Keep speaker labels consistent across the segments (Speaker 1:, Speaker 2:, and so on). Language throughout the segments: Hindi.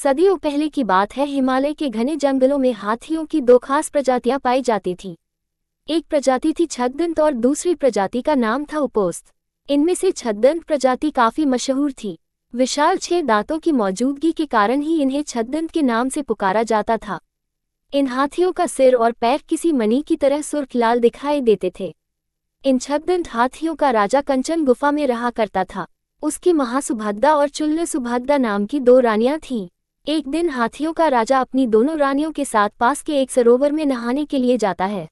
Speaker 1: सदियों पहले की बात है, हिमालय के घने जंगलों में हाथियों की दो खास प्रजातियां पाई जाती थीं। एक प्रजाति थी छद्दंत और दूसरी प्रजाति का नाम था उपोस्त। इनमें से छद्दंत प्रजाति काफी मशहूर थी। विशाल 6 दांतों की मौजूदगी के कारण ही इन्हें छद्दंत के नाम से पुकारा जाता था। इन हाथियों का सिर और पैर किसी मणि की तरह सुर्ख लाल दिखाई देते थे। इन छद्दंत हाथियों का राजा कंचन गुफा में रहा करता था। उसकी महासुभद्दा और चुल्ल सुभद्दा नाम की 2 रानियां थीं। एक दिन हाथियों का राजा अपनी दोनों रानियों के साथ पास के एक सरोवर में नहाने के लिए जाता है।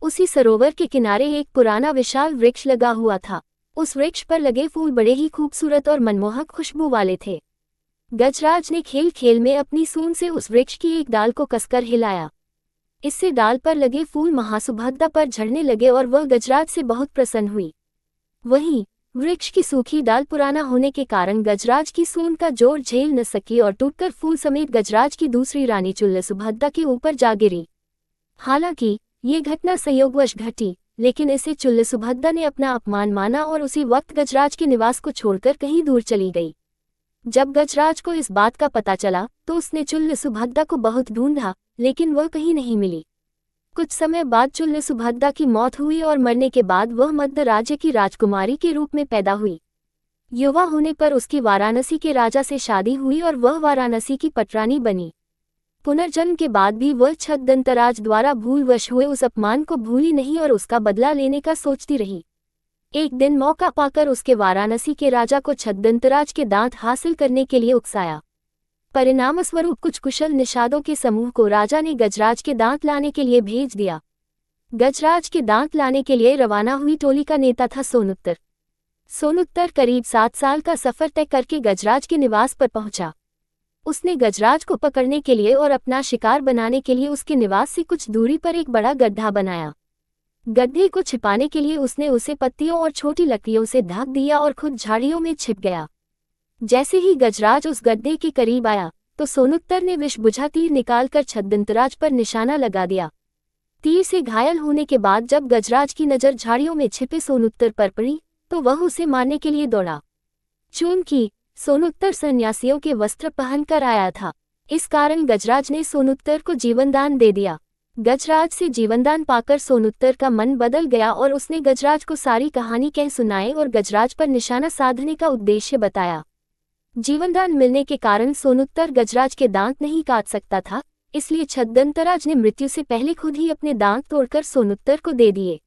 Speaker 1: उसी सरोवर के किनारे एक पुराना विशाल वृक्ष लगा हुआ था। उस वृक्ष पर लगे फूल बड़े ही खूबसूरत और मनमोहक खुशबू वाले थे। गजराज ने खेल खेल में अपनी सूंड से उस वृक्ष की एक डाल को कसकर हिलाया। इससे डाल पर लगे फूल महासुभद्दा पर झड़ने लगे और वह गजराज से बहुत प्रसन्न हुई। वहीं वृक्ष की सूखी डाल पुराना होने के कारण गजराज की सूंड का जोर झेल न सकी और टूटकर फूल समेत गजराज की दूसरी रानी चुल्ल सुभद्दा के ऊपर जा गिरी। हालांकि ये घटना संयोगवश घटी, लेकिन इसे चुल्ल सुभद्दा ने अपना अपमान माना और उसी वक्त गजराज के निवास को छोड़कर कहीं दूर चली गई। जब गजराज को इस बात का पता चला तो उसने चुल्ल सुभद्दा को बहुत ढूंढा, लेकिन वह कहीं नहीं मिली। कुछ समय बाद चुल्ल सुभद्दा की मौत हुई और मरने के बाद वह मध्य राज्य की राजकुमारी के रूप में पैदा हुई। युवा होने पर उसकी वाराणसी के राजा से शादी हुई और वह वाराणसी की पटरानी बनी। पुनर्जन्म के बाद भी वह छद्दंतराज द्वारा भूलवश हुए उस अपमान को भूली नहीं और उसका बदला लेने का सोचती रही। एक दिन मौका पाकर उसके वाराणसी के राजा को छद्दंतराज के दांत हासिल करने के लिए उकसाया। परिणामस्वरूप कुछ कुशल निषादों के समूह को राजा ने गजराज के दांत लाने के लिए भेज दिया। गजराज के दांत लाने के लिए रवाना हुई टोली का नेता था सोनुत्तर। सोनुत्तर करीब 7 साल का सफर तय करके गजराज के निवास पर पहुंचा। उसने गजराज को पकड़ने के लिए और अपना शिकार बनाने के लिए उसके निवास से कुछ दूरी पर एक बड़ा गड्ढा बनाया। गड्ढे को छिपाने के लिए उसने उसे पत्तियों और छोटी लकड़ियों से ढक दिया और खुद झाड़ियों में छिप गया। जैसे ही गजराज उस गड्ढे के करीब आया तो सोनुत्तर ने विषबुझा तीर निकालकर छद्दंतराज पर निशाना लगा दिया। तीर से घायल होने के बाद जब गजराज की नज़र झाड़ियों में छिपे सोनुत्तर पर पड़ी तो वह उसे मारने के लिए दौड़ा। चूंकि सोनुत्तर सन्यासियों के वस्त्र पहन कर आया था, इस कारण गजराज ने सोनुत्तर को जीवनदान दे दिया। गजराज से जीवनदान पाकर सोनुत्तर का मन बदल गया और उसने गजराज को सारी कहानी कह सुनाई और गजराज पर निशाना साधने का उद्देश्य बताया। जीवनदान मिलने के कारण सोनुत्तर गजराज के दांत नहीं काट सकता था, इसलिए छद्दंतराज ने मृत्यु से पहले खुद ही अपने दांत तोड़कर सोनुत्तर को दे दिए।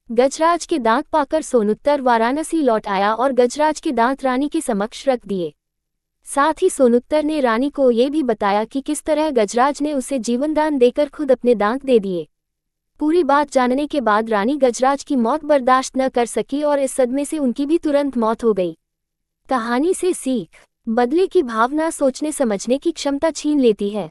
Speaker 1: गजराज के दांत पाकर सोनुत्तर वाराणसी लौट आया और गजराज के दांत रानी के समक्ष रख दिए। साथ ही सोनुत्तर ने रानी को ये भी बताया कि किस तरह गजराज ने उसे जीवनदान देकर खुद अपने दांत दे दिए। पूरी बात जानने के बाद रानी गजराज की मौत बर्दाश्त न कर सकी और इस सदमे से उनकी भी तुरंत मौत हो गई। कहानी से सीख: बदले की भावना सोचने समझने की क्षमता छीन लेती है।